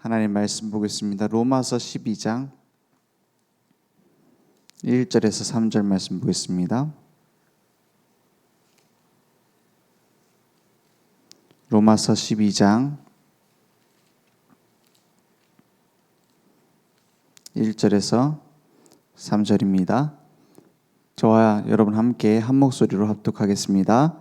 하나님 말씀 보겠습니다. 로마서 12장 1절에서 3절 말씀 보겠습니다. 로마서 12장 1절에서 3절입니다. 저와 여러분 함께 한 목소리로 합독하겠습니다.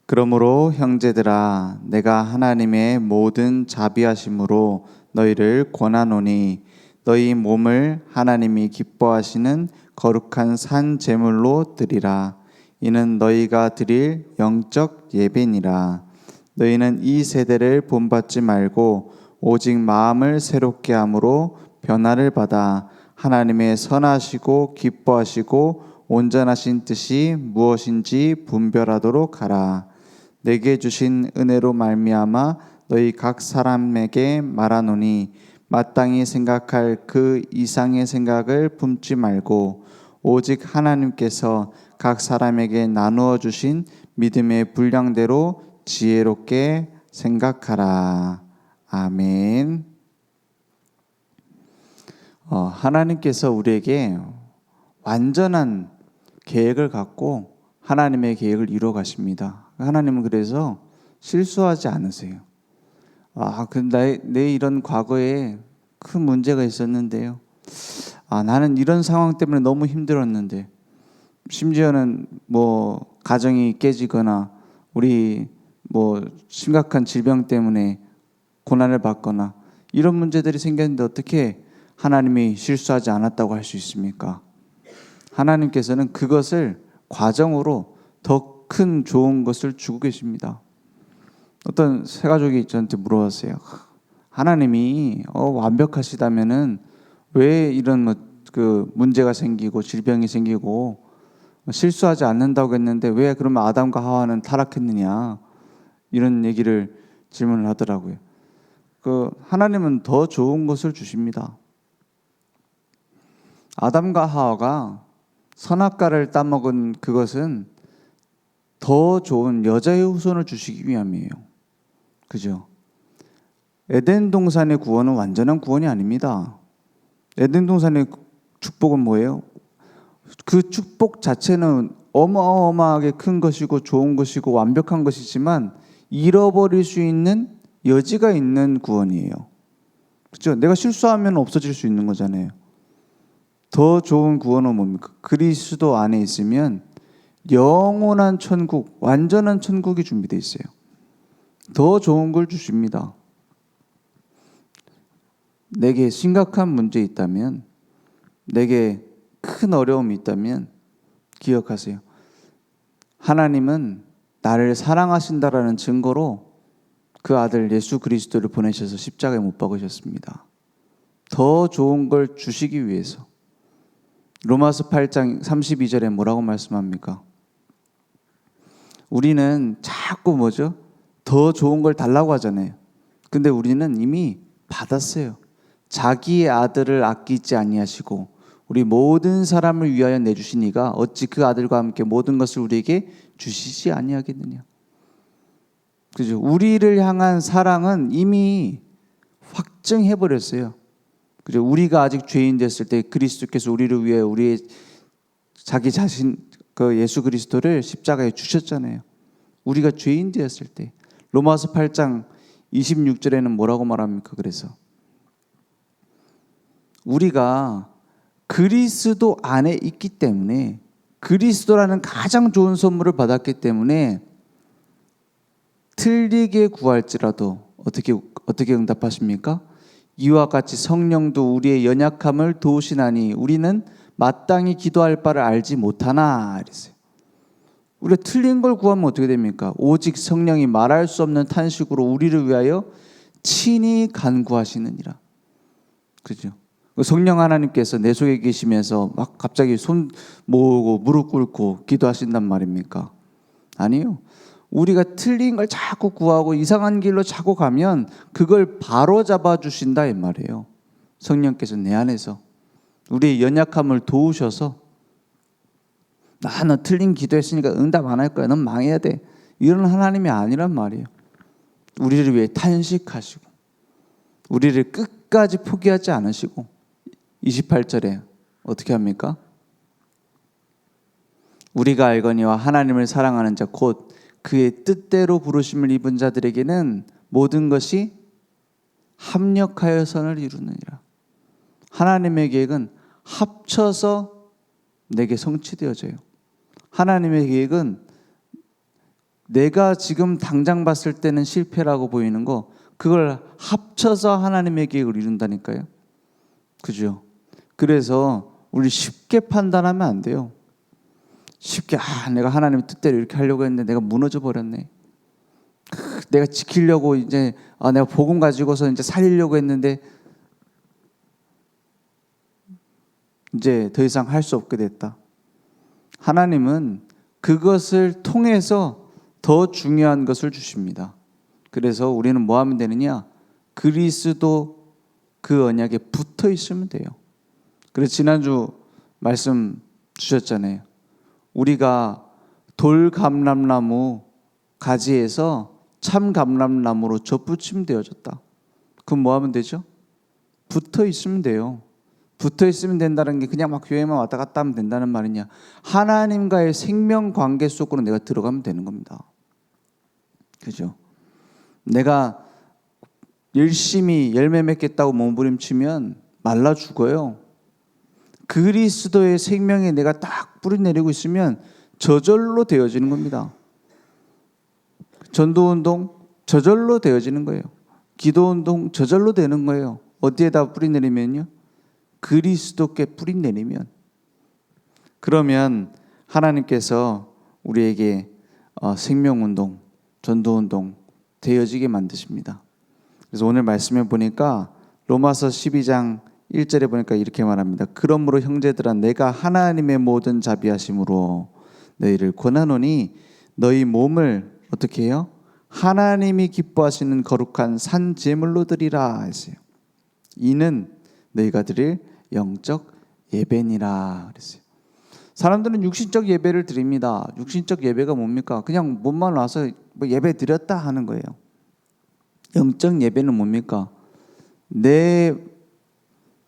그러므로 형제들아, 내가 하나님의 모든 자비하심으로 너희를 권하노니 너희 몸을 하나님이 기뻐하시는 거룩한 산 제물로 드리라. 이는 너희가 드릴 영적 예배니라. 너희는 이 세대를 본받지 말고 오직 마음을 새롭게 함으로 변화를 받아 하나님의 선하시고 기뻐하시고 온전하신 뜻이 무엇인지 분별하도록 하라. 내게 주신 은혜로 말미암아 너희 각 사람에게 말하노니 마땅히 생각할 그 이상의 생각을 품지 말고 오직 하나님께서 각 사람에게 나누어 주신 믿음의 분량대로 지혜롭게 생각하라. 아멘. 하나님께서 우리에게 완전한 계획을 갖고 하나님의 계획을 이루어 가십니다. 하나님은 그래서 실수하지 않으세요. 근데 내 이런 과거에 큰 문제가 있었는데요. 나는 이런 상황 때문에 너무 힘들었는데, 심지어는 가정이 깨지거나 우리 심각한 질병 때문에 고난을 받거나 이런 문제들이 생겼는데 어떻게 하나님이 실수하지 않았다고 할 수 있습니까? 하나님께서는 그것을 과정으로 더 큰 좋은 것을 주고 계십니다. 어떤 세 가족이 저한테 물어봤어요. 하나님이 완벽하시다면은 왜 이런 문제가 생기고 질병이 생기고 실수하지 않는다고 했는데 왜 그러면 아담과 하와는 타락했느냐, 이런 얘기를 질문을 하더라고요. 하나님은 더 좋은 것을 주십니다. 아담과 하와가 선악과를 따먹은 그것은 더 좋은 여자의 후손을 주시기 위함이에요. 그죠? 에덴 동산의 구원은 완전한 구원이 아닙니다. 에덴 동산의 축복은 뭐예요? 그 축복 자체는 어마어마하게 큰 것이고 좋은 것이고 완벽한 것이지만 잃어버릴 수 있는 여지가 있는 구원이에요. 그죠? 내가 실수하면 없어질 수 있는 거잖아요. 더 좋은 구원은 뭡니까? 그리스도 안에 있으면 영원한 천국, 완전한 천국이 준비되어 있어요. 더 좋은 걸 주십니다. 내게 심각한 문제 있다면, 내게 큰 어려움이 있다면 기억하세요. 하나님은 나를 사랑하신다라는 증거로 그 아들 예수 그리스도를 보내셔서 십자가에 못 박으셨습니다. 더 좋은 걸 주시기 위해서. 로마서 8장 32절에 뭐라고 말씀합니까? 우리는 자꾸 더 좋은 걸 달라고 하잖아요. 근데 우리는 이미 받았어요. 자기의 아들을 아끼지 아니하시고 우리 모든 사람을 위하여 내주시니가 어찌 그 아들과 함께 모든 것을 우리에게 주시지 아니하겠느냐. 그죠? 우리를 향한 사랑은 이미 확증해 버렸어요. 그죠? 우리가 아직 죄인 됐을 때 그리스도께서 우리를 위해 우리의 자기 자신 예수 그리스도를 십자가에 주셨잖아요. 우리가 죄인 되었을 때. 로마서 8장 26절에는 뭐라고 말합니까? 그래서 우리가 그리스도 안에 있기 때문에, 그리스도라는 가장 좋은 선물을 받았기 때문에 틀리게 구할지라도 어떻게 응답하십니까? 이와 같이 성령도 우리의 연약함을 도우시나니 우리는 마땅히 기도할 바를 알지 못하나 이랬어요. 우리가 틀린 걸 구하면 어떻게 됩니까? 오직 성령이 말할 수 없는 탄식으로 우리를 위하여 친히 간구하시느니라. 그죠? 성령 하나님께서 내 속에 계시면서 막 갑자기 손 모으고 무릎 꿇고 기도하신단 말입니까? 아니요. 우리가 틀린 걸 자꾸 구하고 이상한 길로 자꾸 가면 그걸 바로 잡아 주신다 이 말이에요. 성령께서 내 안에서 우리의 연약함을 도우셔서, 너 틀린 기도했으니까 응답 안 할 거야, 넌 망해야 돼, 이런 하나님이 아니란 말이에요. 우리를 위해 탄식하시고 우리를 끝까지 포기하지 않으시고 28절에 어떻게 합니까? 우리가 알거니와 하나님을 사랑하는 자 곧 그의 뜻대로 부르심을 입은 자들에게는 모든 것이 합력하여 선을 이루느니라. 하나님의 계획은 합쳐서 내게 성취되어져요. 하나님의 계획은 내가 지금 당장 봤을 때는 실패라고 보이는 거, 그걸 합쳐서 하나님의 계획을 이룬다니까요. 그죠? 그래서 우리 쉽게 판단하면 안 돼요. 쉽게 내가 하나님의 뜻대로 이렇게 하려고 했는데 내가 무너져 버렸네. 내가 지키려고 이제 내가 복음 가지고서 이제 살리려고 했는데 이제 더 이상 할 수 없게 됐다. 하나님은 그것을 통해서 더 중요한 것을 주십니다. 그래서 우리는 뭐 하면 되느냐? 그리스도 그 언약에 붙어 있으면 돼요. 그래서 지난주 말씀 주셨잖아요. 우리가 돌감람나무 가지에서 참감람나무로 접붙임 되어졌다. 그럼 뭐 하면 되죠? 붙어 있으면 돼요. 붙어 있으면 된다는 게 그냥 막 교회만 왔다 갔다 하면 된다는 말이냐? 하나님과의 생명 관계 속으로 내가 들어가면 되는 겁니다. 그죠? 내가 열심히 열매 맺겠다고 몸부림치면 말라 죽어요. 그리스도의 생명에 내가 딱 뿌리내리고 있으면 저절로 되어지는 겁니다. 전도운동 저절로 되어지는 거예요. 기도운동 저절로 되는 거예요. 어디에다 뿌리내리면요? 그리스도께 뿌리내리면. 그러면 하나님께서 우리에게 생명운동, 전도운동 되어지게 만드십니다. 그래서 오늘 말씀에 보니까 로마서 12장 1절에 보니까 이렇게 말합니다. 그러므로 형제들아 내가 하나님의 모든 자비하심으로 너희를 권하노니 너희 몸을 어떻게 해요? 하나님이 기뻐하시는 거룩한 산 제물로 드리라 했어요. 이는 너희가 드릴 영적 예배니라 그랬어요. 사람들은 육신적 예배를 드립니다. 육신적 예배가 뭡니까? 그냥 몸만 와서 예배 드렸다 하는 거예요. 영적 예배는 뭡니까? 내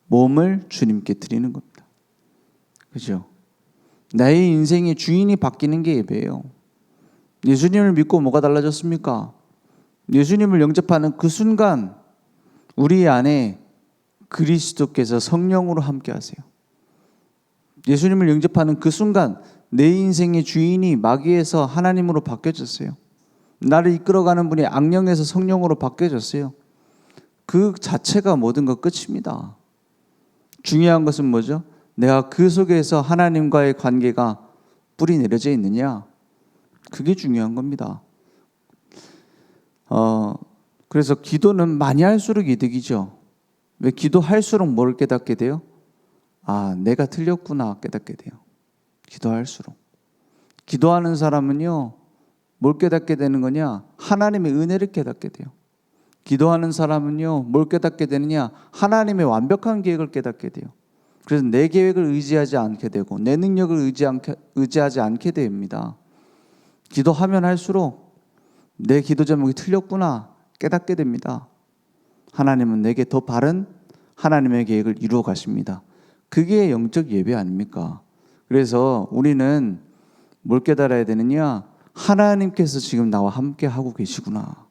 몸을 주님께 드리는 겁니다. 그죠? 나의 인생의 주인이 바뀌는 게 예배예요. 예수님을 믿고 뭐가 달라졌습니까? 예수님을 영접하는 그 순간 우리 안에 그리스도께서 성령으로 함께 하세요. 예수님을 영접하는 그 순간 내 인생의 주인이 마귀에서 하나님으로 바뀌어졌어요. 나를 이끌어가는 분이 악령에서 성령으로 바뀌어졌어요. 그 자체가 모든 것 끝입니다. 중요한 것은 뭐죠? 내가 그 속에서 하나님과의 관계가 뿌리 내려져 있느냐? 그게 중요한 겁니다. 그래서 기도는 많이 할수록 이득이죠. 왜 기도할수록 뭘 깨닫게 돼요? 내가 틀렸구나 깨닫게 돼요. 기도할수록. 기도하는 사람은요, 뭘 깨닫게 되는 거냐? 하나님의 은혜를 깨닫게 돼요. 기도하는 사람은요, 뭘 깨닫게 되느냐? 하나님의 완벽한 계획을 깨닫게 돼요. 그래서 내 계획을 의지하지 않게 되고 내 능력을 의지하지 않게 됩니다. 기도하면 할수록 내 기도 제목이 틀렸구나 깨닫게 됩니다. 하나님은 내게 더 바른 하나님의 계획을 이루어 가십니다. 그게 영적 예배 아닙니까? 그래서 우리는 뭘 깨달아야 되느냐? 하나님께서 지금 나와 함께 하고 계시구나.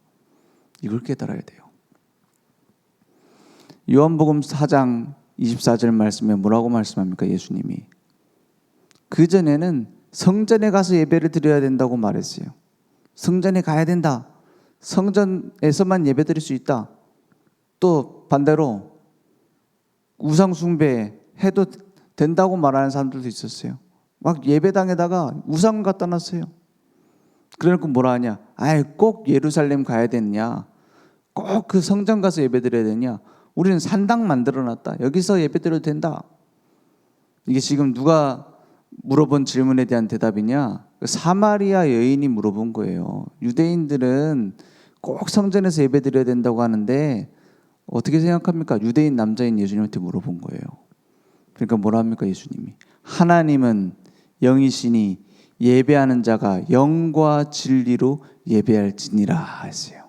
이걸 깨달아야 돼요. 요한복음 4장 24절 말씀에 뭐라고 말씀합니까? 예수님이 그전에는 성전에 가서 예배를 드려야 된다고 말했어요. 성전에 가야 된다. 성전에서만 예배 드릴 수 있다. 또 반대로 우상 숭배 해도 된다고 말하는 사람들도 있었어요. 막 예배당에다가 우상 갖다 놨어요. 그래놓고 뭐라 하냐? 꼭 예루살렘 가야 되느냐? 꼭 그 성전 가서 예배 드려야 되냐? 우리는 산당 만들어 놨다. 여기서 예배 드려도 된다. 이게 지금 누가 물어본 질문에 대한 대답이냐? 사마리아 여인이 물어본 거예요. 유대인들은 꼭 성전에서 예배 드려야 된다고 하는데 어떻게 생각합니까? 유대인 남자인 예수님한테 물어본 거예요. 그러니까 뭐라 합니까? 예수님이 하나님은 영이시니 예배하는 자가 영과 진리로 예배할지니라 했어요.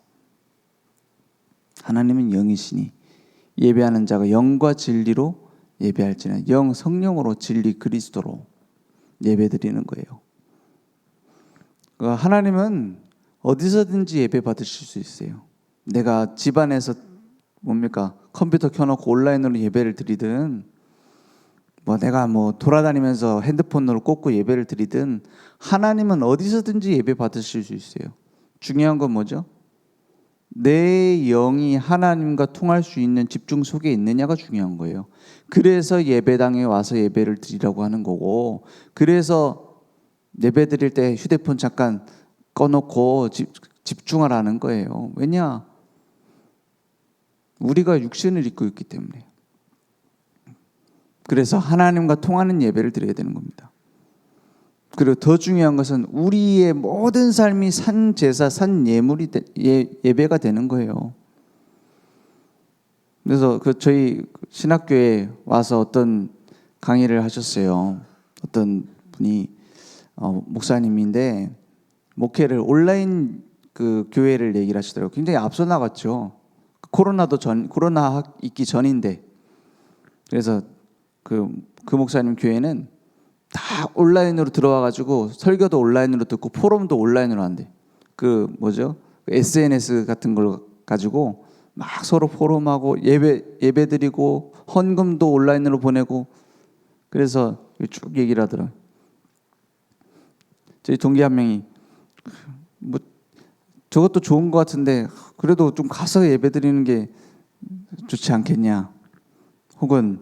하나님은 영이시니 예배하는 자가 영과 진리로 예배할지는 영 성령으로 진리 그리스도로 예배드리는 거예요. 하나님은 어디서든지 예배 받으실 수 있어요. 내가 집안에서 컴퓨터 켜놓고 온라인으로 예배를 드리든 내가 돌아다니면서 핸드폰으로 꽂고 예배를 드리든 하나님은 어디서든지 예배 받으실 수 있어요. 중요한 건 뭐죠? 내 영이 하나님과 통할 수 있는 집중 속에 있느냐가 중요한 거예요. 그래서 예배당에 와서 예배를 드리라고 하는 거고, 그래서 예배 드릴 때 휴대폰 잠깐 꺼놓고 집중하라는 거예요. 왜냐? 우리가 육신을 입고 있기 때문에. 그래서 하나님과 통하는 예배를 드려야 되는 겁니다. 그리고 더 중요한 것은 우리의 모든 삶이 산 제사, 산 예물이 예배가 되는 거예요. 그래서 저희 신학교에 와서 어떤 강의를 하셨어요. 어떤 분이 목사님인데 목회를 온라인 교회를 얘기를 하시더라고요. 굉장히 앞서 나갔죠. 코로나 있기 전인데. 그래서 그 목사님 교회는 다 온라인으로 들어와가지고 설교도 온라인으로 듣고 포럼도 온라인으로 한대. SNS 같은 걸 가지고 막 서로 포럼하고 예배 드리고 헌금도 온라인으로 보내고. 그래서 쭉 얘기를 하더라고요. 저희 동기 한 명이 저것도 좋은 것 같은데 그래도 좀 가서 예배 드리는 게 좋지 않겠냐, 혹은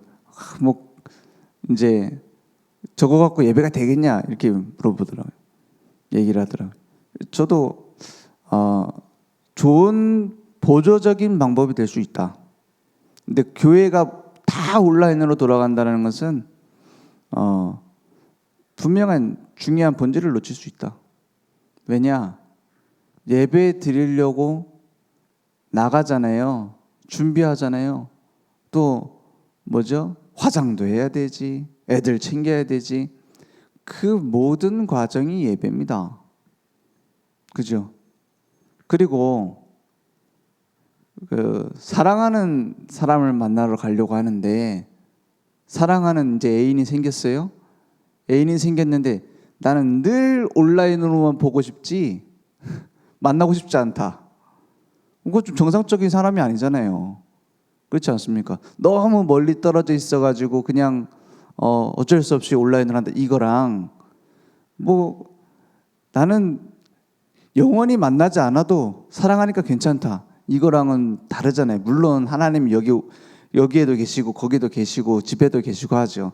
이제 저거 갖고 예배가 되겠냐 이렇게 물어보더라고요. 얘기를 하더라고요. 저도 좋은 보조적인 방법이 될 수 있다. 근데 교회가 다 온라인으로 돌아간다는 것은 분명한 중요한 본질을 놓칠 수 있다. 왜냐? 예배 드리려고 나가잖아요. 준비하잖아요. 또 화장도 해야 되지. 애들 챙겨야 되지. 그 모든 과정이 예배입니다. 그죠? 그리고 사랑하는 사람을 만나러 가려고 하는데, 사랑하는 이제 애인이 생겼어요. 애인이 생겼는데 나는 늘 온라인으로만 보고 싶지 만나고 싶지 않다. 그거 좀 정상적인 사람이 아니잖아요. 그렇지 않습니까? 너무 멀리 떨어져 있어가지고 그냥 어쩔 수 없이 온라인을 한다. 이거랑 나는 영원히 만나지 않아도 사랑하니까 괜찮다. 이거랑은 다르잖아요. 물론 하나님 여기에도 계시고 거기도 계시고 집에도 계시고 하죠.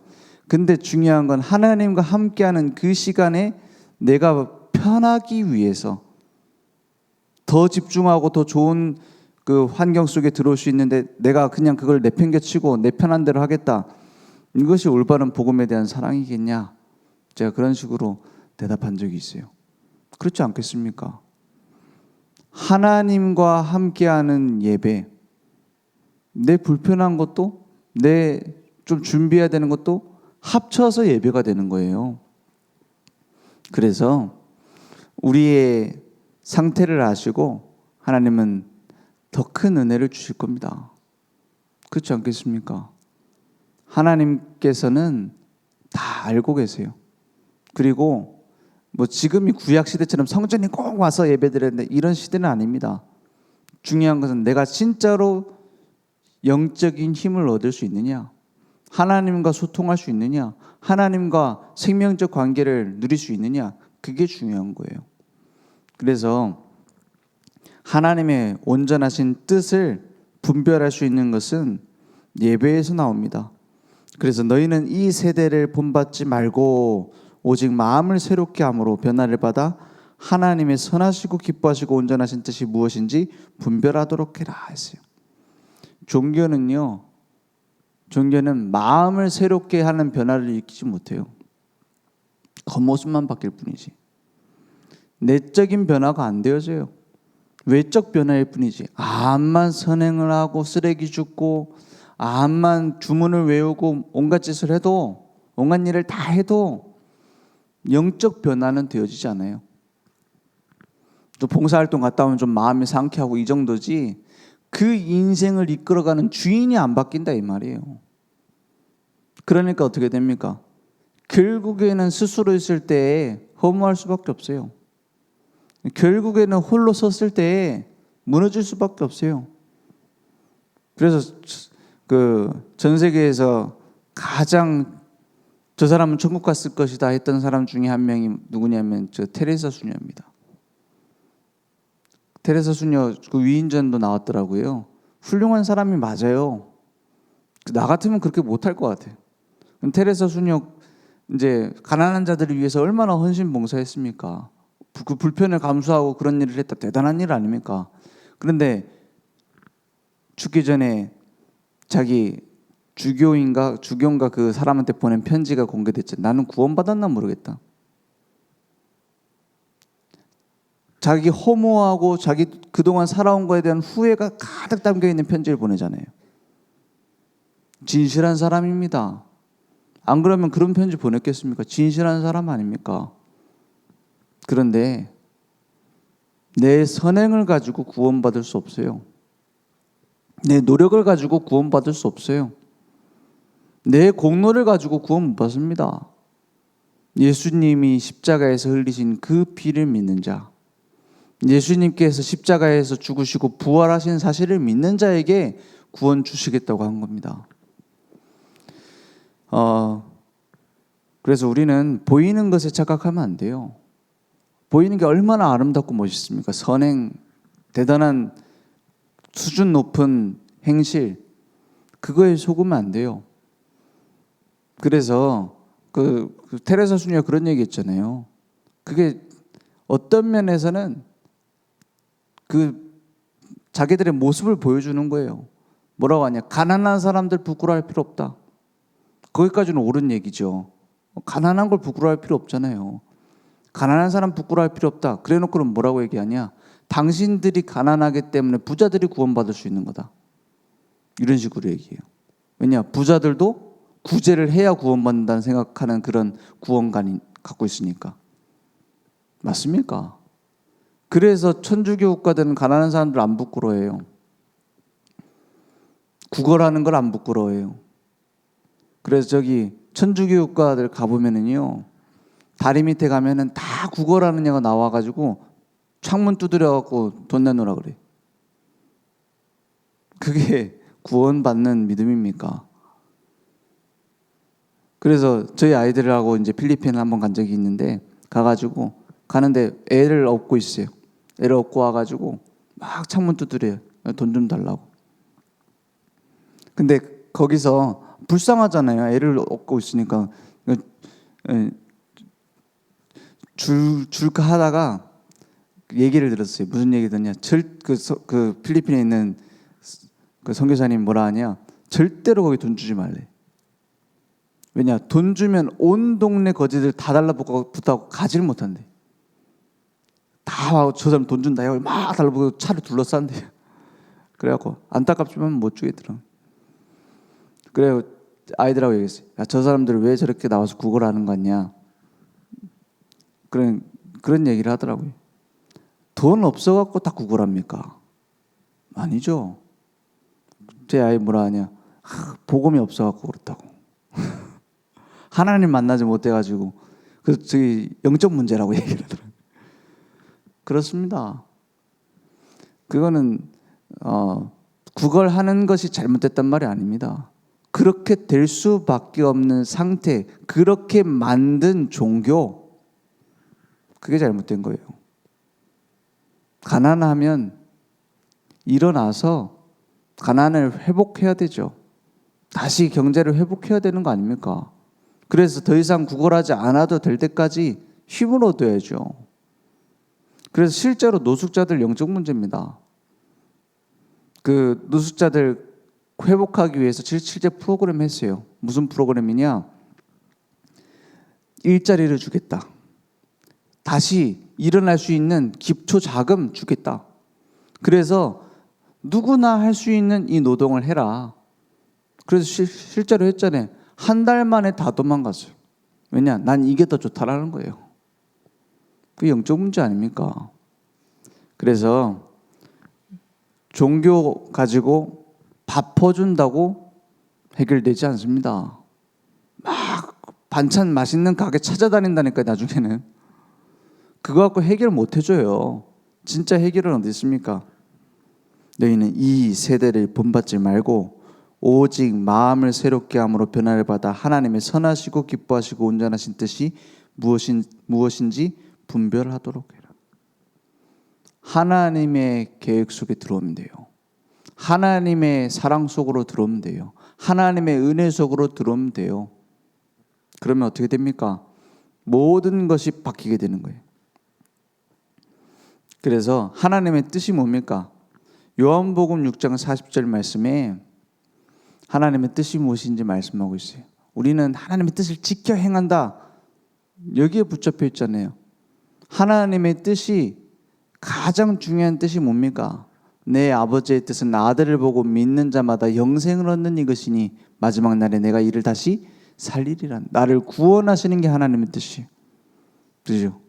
근데 중요한 건 하나님과 함께하는 그 시간에 내가 편하기 위해서 더 집중하고 더 좋은 그 환경 속에 들어올 수 있는데 내가 그냥 그걸 내팽개치고 내 편한 대로 하겠다. 이것이 올바른 복음에 대한 사랑이겠냐? 제가 그런 식으로 대답한 적이 있어요. 그렇지 않겠습니까? 하나님과 함께하는 예배, 내 불편한 것도 내 좀 준비해야 되는 것도 합쳐서 예배가 되는 거예요. 그래서 우리의 상태를 아시고 하나님은 더 큰 은혜를 주실 겁니다. 그렇지 않겠습니까? 하나님께서는 다 알고 계세요. 그리고 지금이 구약 시대처럼 성전에 꼭 와서 예배드려야 되는데 이런 시대는 아닙니다. 중요한 것은 내가 진짜로 영적인 힘을 얻을 수 있느냐, 하나님과 소통할 수 있느냐, 하나님과 생명적 관계를 누릴 수 있느냐, 그게 중요한 거예요. 그래서 하나님의 온전하신 뜻을 분별할 수 있는 것은 예배에서 나옵니다. 그래서 너희는 이 세대를 본받지 말고 오직 마음을 새롭게 함으로 변화를 받아 하나님의 선하시고 기뻐하시고 온전하신 뜻이 무엇인지 분별하도록 해라 했어요. 종교는 마음을 새롭게 하는 변화를 일으키지 못해요. 겉모습만 바뀔 뿐이지 내적인 변화가 안 되어져요. 외적 변화일 뿐이지. 암만 선행을 하고 쓰레기 줍고 암만 주문을 외우고 온갖 짓을 해도, 온갖 일을 다 해도 영적 변화는 되어지지 않아요. 또 봉사활동 갔다 오면 좀 마음이 상쾌하고 이 정도지 그 인생을 이끌어가는 주인이 안 바뀐다 이 말이에요. 그러니까 어떻게 됩니까? 결국에는 스스로 있을 때에 허무할 수밖에 없어요. 결국에는 홀로 섰을 때에 무너질 수밖에 없어요. 그래서 전 세계에서 가장 저 사람은 천국 갔을 것이다 했던 사람 중에 한 명이 누구냐면 테레사 수녀입니다. 테레사 수녀 그 위인전도 나왔더라고요. 훌륭한 사람이 맞아요. 나 같으면 그렇게 못할 것 같아요. 테레사 수녀 이제 가난한 자들을 위해서 얼마나 헌신봉사했습니까? 그 불편을 감수하고 그런 일을 했다. 대단한 일 아닙니까? 그런데 죽기 전에 자기 주교인가 그 사람한테 보낸 편지가 공개됐죠. 나는 구원받았나 모르겠다. 자기 허무하고 자기 그동안 살아온 거에 대한 후회가 가득 담겨 있는 편지를 보내잖아요. 진실한 사람입니다. 안 그러면 그런 편지 보냈겠습니까? 진실한 사람 아닙니까? 그런데 내 선행을 가지고 구원받을 수 없어요. 내 노력을 가지고 구원받을 수 없어요. 내 공로를 가지고 구원 못 받습니다. 예수님이 십자가에서 흘리신 그 피를 믿는 자, 예수님께서 십자가에서 죽으시고 부활하신 사실을 믿는 자에게 구원 주시겠다고 한 겁니다. 그래서 우리는 보이는 것에 착각하면 안 돼요. 보이는 게 얼마나 아름답고 멋있습니까? 선행, 대단한 수준 높은 행실, 그거에 속으면 안 돼요. 그래서 그 테레사 수녀가 그런 얘기 했잖아요. 그게 어떤 면에서는 그 자기들의 모습을 보여주는 거예요. 뭐라고 하냐? 가난한 사람들 부끄러워할 필요 없다. 거기까지는 옳은 얘기죠. 가난한 걸 부끄러워할 필요 없잖아요. 가난한 사람 부끄러워할 필요 없다. 그래놓고는 뭐라고 얘기하냐? 당신들이 가난하기 때문에 부자들이 구원받을 수 있는 거다. 이런 식으로 얘기해요. 왜냐? 부자들도 구제를 해야 구원받는다는 생각하는 그런 구원관이 갖고 있으니까. 맞습니까? 그래서 천주교국가들은 가난한 사람들 안 부끄러워해요. 구걸하는 걸 안 부끄러워해요. 그래서 저기 천주교국가들 가보면은요, 다리 밑에 가면은 다 구걸하는 애가 나와가지고 창문 두드려갖고 돈 내놓으라 그래. 그게 구원받는 믿음입니까? 그래서 저희 아이들하고 이제 필리핀을 한번 간 적이 있는데 가는데 애를 업고 있어요. 애를 업고 와가지고 막 창문 두드려요. 돈 좀 달라고. 근데 거기서 불쌍하잖아요. 애를 업고 있으니까 줄까 하다가 얘기를 들었어요. 무슨 얘기 듣냐? 그 필리핀에 있는 그 선교사님 뭐라 하냐? 절대로 거기 돈 주지 말래. 왜냐? 돈 주면 온 동네 거지들 다 달라붙고 가지를 못한대. 다 저 사람 돈 준다. 막 달라붙고 차를 둘러싼대. 그래갖고 안타깝지만 못 주겠더라. 그래 아이들하고 얘기했어요. 야, 저 사람들 왜 저렇게 나와서 구걸하는 거 같냐? 그런 얘기를 하더라고요. 돈 없어갖고 다 구걸합니까? 아니죠. 제 아이 뭐라 하냐? 복음이 없어갖고 그렇다고. 하나님 만나지 못해가지고 그래서 저기 영적 문제라고 얘기를 하더라고요. 그렇습니다. 그거는 구걸하는 것이 잘못됐단 말이 아닙니다. 그렇게 될 수밖에 없는 상태, 그렇게 만든 종교, 그게 잘못된 거예요. 가난하면 일어나서 가난을 회복해야 되죠. 다시 경제를 회복해야 되는 거 아닙니까? 그래서 더 이상 구걸하지 않아도 될 때까지 힘을 얻어야죠. 그래서 실제로 노숙자들 영적 문제입니다. 그 노숙자들 회복하기 위해서 실제 프로그램 했어요. 무슨 프로그램이냐? 일자리를 주겠다. 다시 일어날 수 있는 기초 자금 주겠다. 그래서 누구나 할 수 있는 이 노동을 해라. 그래서 실제로 했잖아요. 한 달 만에 다 도망갔어요. 왜냐? 난 이게 더 좋다라는 거예요. 그게 영적 문제 아닙니까? 그래서 종교 가지고 밥 퍼준다고 해결되지 않습니다. 막 반찬 맛있는 가게 찾아다닌다니까 나중에는. 그거 갖고 해결 못 해줘요. 진짜 해결은 어디 있습니까? 너희는 이 세대를 본받지 말고 오직 마음을 새롭게 함으로 변화를 받아 하나님의 선하시고 기뻐하시고 온전하신 뜻이 무엇인지 분별하도록 해라. 하나님의 계획 속에 들어오면 돼요. 하나님의 사랑 속으로 들어오면 돼요. 하나님의 은혜 속으로 들어오면 돼요. 그러면 어떻게 됩니까? 모든 것이 바뀌게 되는 거예요. 그래서 하나님의 뜻이 뭡니까? 요한복음 6장 40절 말씀에 하나님의 뜻이 무엇인지 말씀하고 있어요. 우리는 하나님의 뜻을 지켜 행한다. 여기에 붙잡혀 있잖아요. 하나님의 뜻이 가장 중요한 뜻이 뭡니까? 내 아버지의 뜻은 아들을 보고 믿는 자마다 영생을 얻는 이것이니 마지막 날에 내가 이를 다시 살리리라. 나를 구원하시는 게 하나님의 뜻이에요. 그렇죠?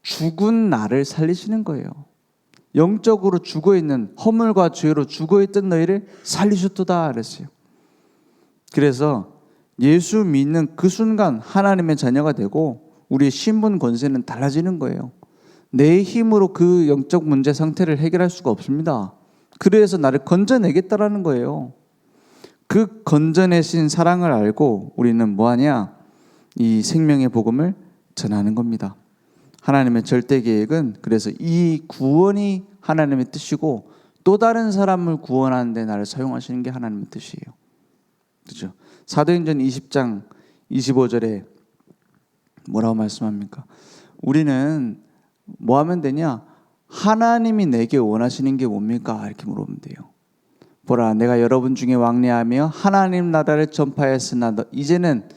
죽은 나를 살리시는 거예요. 영적으로 죽어있는 허물과 죄로 죽어있던 너희를 살리셨도다 그랬어요. 그래서 예수 믿는 그 순간 하나님의 자녀가 되고 우리의 신분 권세는 달라지는 거예요. 내 힘으로 그 영적 문제 상태를 해결할 수가 없습니다. 그래서 나를 건져내겠다라는 거예요. 그 건져내신 사랑을 알고 우리는 뭐하냐? 이 생명의 복음을 전하는 겁니다. 하나님의 절대 계획은 그래서 이 구원이 하나님의 뜻이고 또 다른 사람을 구원하는 데 나를 사용하시는 게 하나님의 뜻이에요. 그렇죠? 사도행전 20장 25절에 뭐라고 말씀합니까? 우리는 뭐 하면 되냐? 하나님이 내게 원하시는 게 뭡니까? 이렇게 물어보면 돼요. 보라, 내가 여러분 중에 왕래하며 하나님 나라를 전파했으나 이제는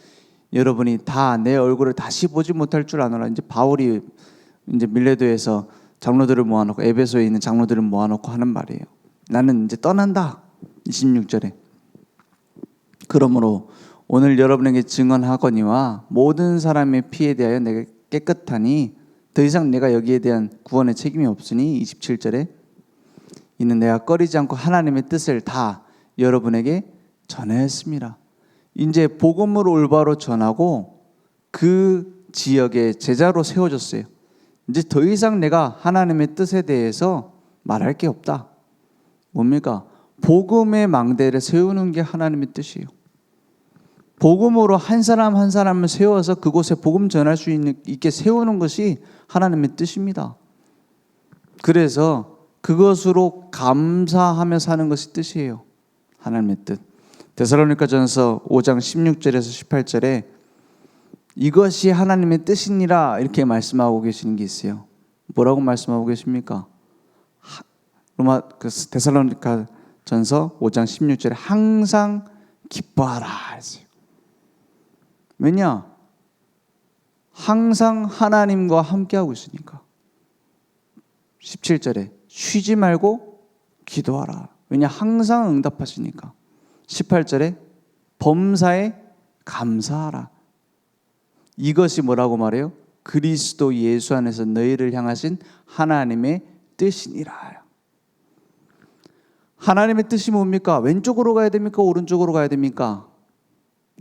여러분이 다 내 얼굴을 다시 보지 못할 줄 아노라. 이제 바울이 이제 밀레도에서 장로들을 모아놓고 에베소에 있는 장로들을 모아놓고 하는 말이에요. 나는 이제 떠난다. 26절에. 그러므로 오늘 여러분에게 증언하거니와 모든 사람의 피에 대하여 내가 깨끗하니 더 이상 내가 여기에 대한 구원의 책임이 없으니 27절에 이는 내가 꺼리지 않고 하나님의 뜻을 다 여러분에게 전했습니다. 이제 복음을 올바로 전하고 그 지역에 제자로 세워졌어요. 이제 더 이상 내가 하나님의 뜻에 대해서 말할 게 없다. 뭡니까? 복음의 망대를 세우는 게 하나님의 뜻이에요. 복음으로 한 사람 한 사람을 세워서 그곳에 복음 전할 수 있게 세우는 것이 하나님의 뜻입니다. 그래서 그것으로 감사하며 사는 것이 뜻이에요. 하나님의 뜻. 데살로니가전서 5장 16절에서 18절에 이것이 하나님의 뜻이니라 이렇게 말씀하고 계시는 게 있어요. 뭐라고 말씀하고 계십니까? 데살로니가전서 5장 16절에 항상 기뻐하라 했어요. 왜냐? 항상 하나님과 함께하고 있으니까. 17절에 쉬지 말고 기도하라. 왜냐? 항상 응답하시니까. 18절에 범사에 감사하라. 이것이 뭐라고 말해요? 그리스도 예수 안에서 너희를 향하신 하나님의 뜻이니라. 하나님의 뜻이 뭡니까? 왼쪽으로 가야 됩니까? 오른쪽으로 가야 됩니까?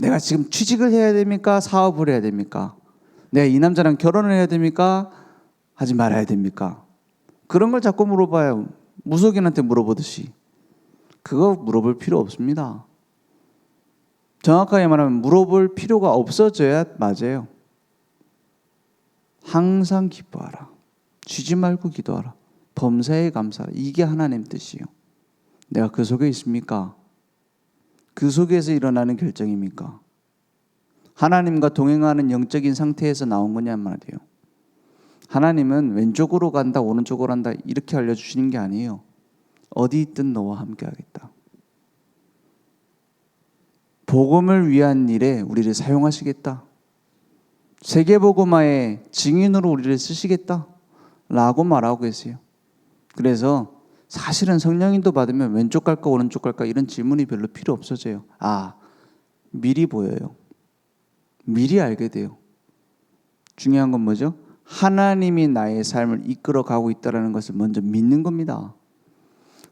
내가 지금 취직을 해야 됩니까? 사업을 해야 됩니까? 내가 이 남자랑 결혼을 해야 됩니까? 하지 말아야 됩니까? 그런 걸 자꾸 물어봐요. 무속인한테 물어보듯이. 그거 물어볼 필요 없습니다. 정확하게 말하면 물어볼 필요가 없어져야 맞아요. 항상 기뻐하라. 쉬지 말고 기도하라. 범사에 감사하라. 이게 하나님 뜻이에요. 내가 그 속에 있습니까? 그 속에서 일어나는 결정입니까? 하나님과 동행하는 영적인 상태에서 나온 거냐 말이에요. 하나님은 왼쪽으로 간다 오른쪽으로 간다 이렇게 알려주시는 게 아니에요. 어디 있든 너와 함께 하겠다. 복음을 위한 일에 우리를 사용하시겠다. 세계복음화의 증인으로 우리를 쓰시겠다 라고 말하고 계세요. 그래서 사실은 성령인도 받으면 왼쪽 갈까 오른쪽 갈까 이런 질문이 별로 필요 없어져요. 미리 보여요. 미리 알게 돼요. 중요한 건 뭐죠? 하나님이 나의 삶을 이끌어 가고 있다는 것을 먼저 믿는 겁니다.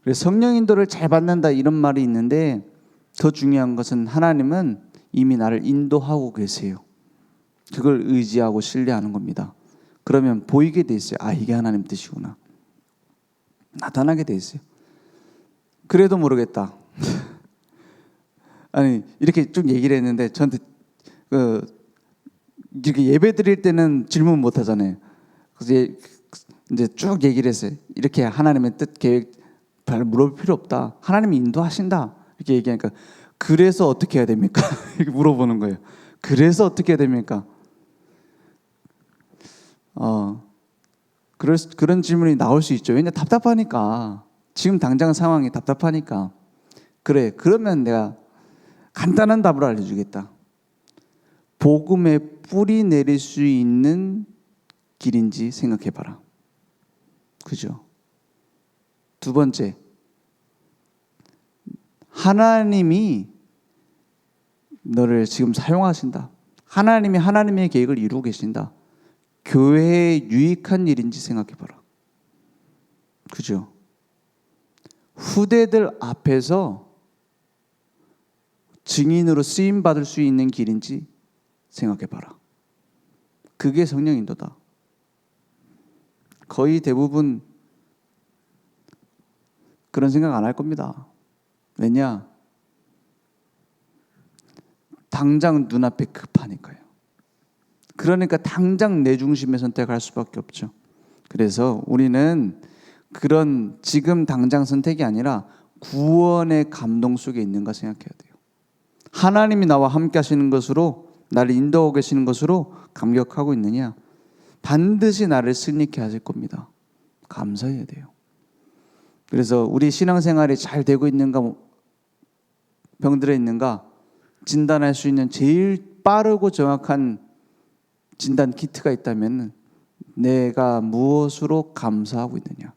그래서 성령 인도를 잘 받는다 이런 말이 있는데 더 중요한 것은 하나님은 이미 나를 인도하고 계세요. 그걸 의지하고 신뢰하는 겁니다. 그러면 보이게 돼 있어요. 아, 이게 하나님 뜻이구나. 나타나게 돼 있어요. 그래도 모르겠다. 아니, 이렇게 쭉 얘기를 했는데 저한테 이렇게 예배 드릴 때는 질문 못 하잖아요. 그래서 이제 쭉 얘기를 했어요. 이렇게 하나님의 뜻, 계획 별 물어볼 필요 없다. 하나님이 인도하신다. 이렇게 얘기하니까 그래서 어떻게 해야 됩니까? 이렇게 물어보는 거예요. 그래서 어떻게 해야 됩니까? 그런 질문이 나올 수 있죠. 왜냐, 답답하니까. 지금 당장 상황이 답답하니까. 그래, 그러면 내가 간단한 답을 알려주겠다. 복음의 뿌리 내릴 수 있는 길인지 생각해봐라. 그죠? 두 번째, 하나님이 너를 지금 사용하신다. 하나님이 하나님의 계획을 이루고 계신다. 교회에 유익한 일인지 생각해봐라. 그죠? 후대들 앞에서 증인으로 쓰임받을 수 있는 길인지 생각해봐라. 그게 성령 인도다. 거의 대부분 그런 생각 안 할 겁니다. 왜냐? 당장 눈앞에 급하니까요. 그러니까 당장 내 중심의 선택할 수밖에 없죠. 그래서 우리는 그런 지금 당장 선택이 아니라 구원의 감동 속에 있는가 생각해야 돼요. 하나님이 나와 함께 하시는 것으로, 나를 인도하고 계시는 것으로 감격하고 있느냐? 반드시 나를 승리케 하실 겁니다. 감사해야 돼요. 그래서 우리 신앙생활이 잘 되고 있는가, 병들어 있는가 진단할 수 있는 제일 빠르고 정확한 진단 키트가 있다면 내가 무엇으로 감사하고 있느냐,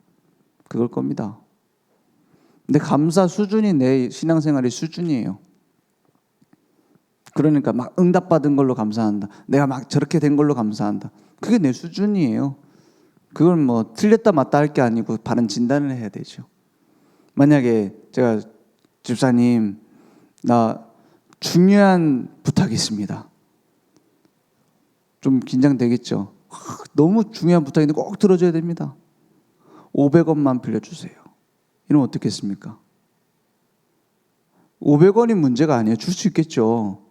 그걸 겁니다. 근데 감사 수준이 내 신앙생활의 수준이에요. 그러니까 막 응답받은 걸로 감사한다, 내가 막 저렇게 된 걸로 감사한다, 그게 내 수준이에요. 그걸 뭐 틀렸다 맞다 할 게 아니고 바른 진단을 해야 되죠. 만약에 제가 집사님, 나 중요한 부탁이 있습니다. 좀 긴장되겠죠. 너무 중요한 부탁인데 꼭 들어줘야 됩니다. 500원만 빌려주세요. 이러면 어떻겠습니까? 500원이 문제가 아니에요. 줄 수 있겠죠.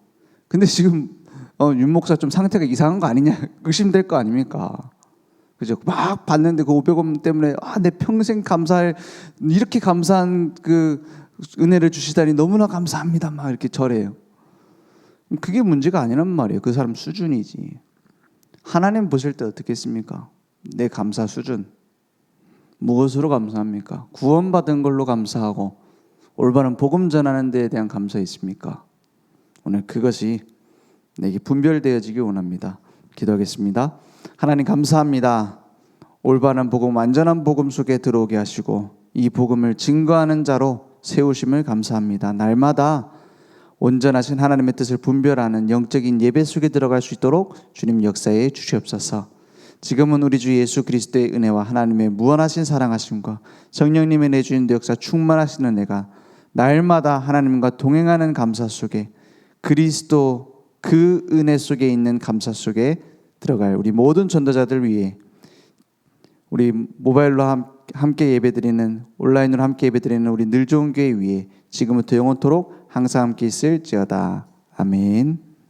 근데 지금 윤 목사 좀 상태가 이상한 거 아니냐 의심될 거 아닙니까? 그죠? 막 받는데 그 500원 때문에 내 평생 감사할, 이렇게 감사한 그 은혜를 주시다니 너무나 감사합니다. 막 이렇게 절해요. 그게 문제가 아니란 말이에요. 그 사람 수준이지. 하나님 보실 때 어떻겠습니까? 내 감사 수준. 무엇으로 감사합니까? 구원받은 걸로 감사하고 올바른 복음 전하는 데에 대한 감사 있습니까? 오늘 그것이 내게 분별되어지기 원합니다. 기도하겠습니다. 하나님 감사합니다. 올바른 복음, 완전한 복음 속에 들어오게 하시고 이 복음을 증거하는 자로 세우심을 감사합니다. 날마다 온전하신 하나님의 뜻을 분별하는 영적인 예배 속에 들어갈 수 있도록 주님 역사해 주시옵소서. 지금은 우리 주 예수 그리스도의 은혜와 하나님의 무한하신 사랑하심과 성령님의 내주인 역사 충만하신 은혜가 날마다 하나님과 동행하는 감사 속에, 그리스도 그 은혜 속에 있는 감사 속에 들어갈 우리 모든 전도자들 위해, 우리 모바일로 함께 예배드리는, 온라인으로 함께 예배드리는 우리 늘 좋은 교회 위에 지금부터 영원토록 항상 함께 있을지어다. 아멘.